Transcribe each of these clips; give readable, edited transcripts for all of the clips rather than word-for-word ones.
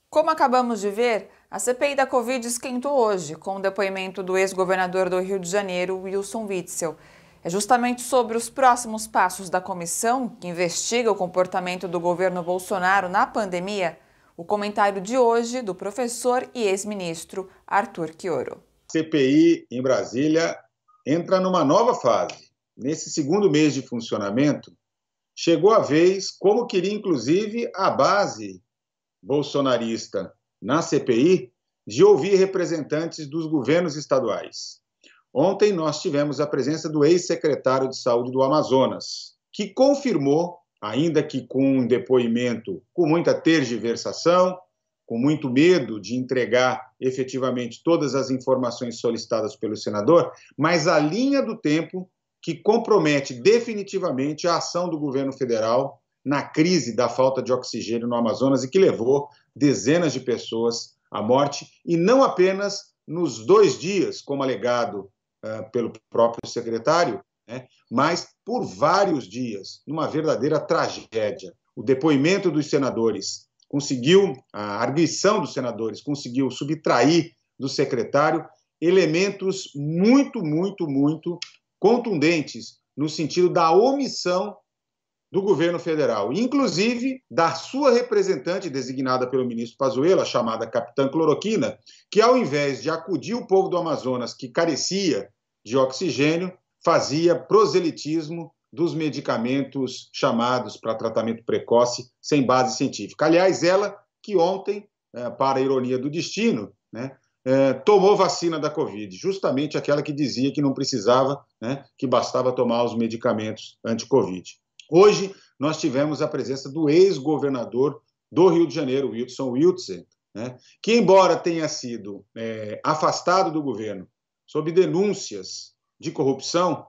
Como acabamos de ver, a CPI da Covid esquentou hoje, com o depoimento do ex-governador do Rio de Janeiro, Wilson Witzel. É justamente sobre os próximos passos da comissão, que investiga o comportamento do governo Bolsonaro na pandemia, o comentário de hoje do professor e ex-ministro Arthur Quioro. A CPI em Brasília entra numa nova fase. Nesse segundo mês de funcionamento, chegou a vez, como queria inclusive a base bolsonarista na CPI, de ouvir representantes dos governos estaduais. Ontem nós tivemos a presença do ex-secretário de Saúde do Amazonas, que confirmou, ainda que com um depoimento com muita tergiversação, com muito medo de entregar efetivamente todas as informações solicitadas pelo senador, mas a linha do tempo que compromete definitivamente a ação do governo federal na crise da falta de oxigênio no Amazonas e que levou dezenas de pessoas à morte, e não apenas nos 2 dias, como alegado pelo próprio secretário, mas por vários dias, numa verdadeira tragédia. O depoimento dos senadores conseguiu, a arguição dos senadores conseguiu subtrair do secretário elementos muito contundentes no sentido da omissão do governo federal, inclusive da sua representante designada pelo ministro Pazuello, chamada Capitã Cloroquina, que ao invés de acudir o povo do Amazonas, que carecia de oxigênio, fazia proselitismo dos medicamentos chamados para tratamento precoce sem base científica. Aliás, ela que ontem, para a ironia do destino, tomou vacina da Covid, justamente aquela que dizia que não precisava, que bastava tomar os medicamentos anti-Covid. Hoje, nós tivemos a presença do ex-governador do Rio de Janeiro, Wilson Witzel, que, embora tenha sido afastado do governo sob denúncias de corrupção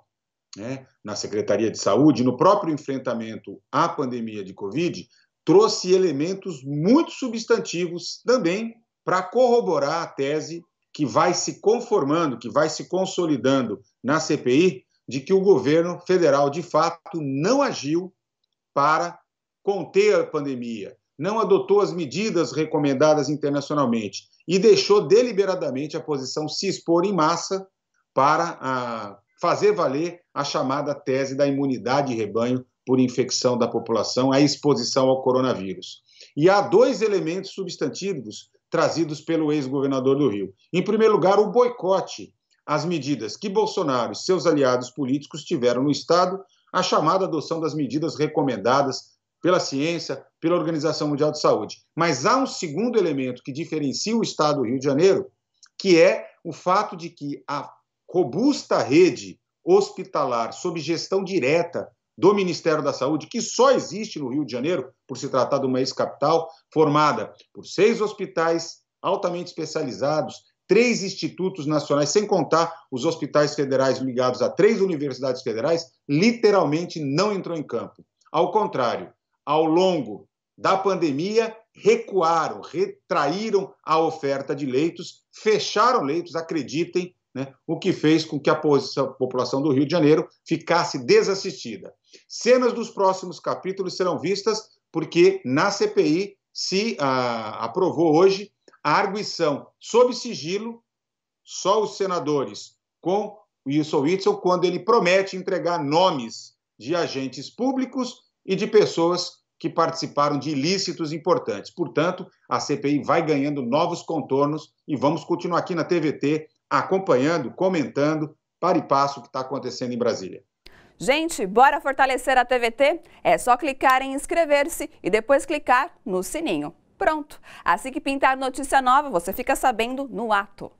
na Secretaria de Saúde, no próprio enfrentamento à pandemia de Covid, trouxe elementos muito substantivos também para corroborar a tese que vai se conformando, que vai se consolidando na CPI, de que o governo federal, de fato, não agiu para conter a pandemia, não adotou as medidas recomendadas internacionalmente e deixou deliberadamente a posição se expor em massa para fazer valer a chamada tese da imunidade de rebanho por infecção da população, a exposição ao coronavírus. E há 2 elementos substantivos trazidos pelo ex-governador do Rio. Em primeiro lugar, o boicote às medidas que Bolsonaro e seus aliados políticos tiveram no Estado, a chamada adoção das medidas recomendadas pela ciência, pela Organização Mundial de Saúde. Mas há um segundo elemento que diferencia o Estado do Rio de Janeiro, que é o fato de que a robusta rede hospitalar sob gestão direta do Ministério da Saúde, que só existe no Rio de Janeiro, por se tratar de uma ex-capital, formada por 6 hospitais altamente especializados, 3 institutos nacionais, sem contar os hospitais federais ligados a 3 universidades federais, literalmente não entrou em campo. Ao contrário, ao longo da pandemia, recuaram, retraíram a oferta de leitos, fecharam leitos, acreditem, o que fez com que a população do Rio de Janeiro ficasse desassistida. Cenas dos próximos capítulos serão vistas porque na CPI se aprovou hoje a arguição sob sigilo, só os senadores com Wilson Witzel, quando ele promete entregar nomes de agentes públicos e de pessoas que participaram de ilícitos importantes. Portanto, a CPI vai ganhando novos contornos e vamos continuar aqui na TVT acompanhando, comentando, para e passo o que está acontecendo em Brasília. Gente, bora fortalecer a TVT? É só clicar em inscrever-se e depois clicar no sininho. Pronto! Assim que pintar notícia nova, você fica sabendo no ato.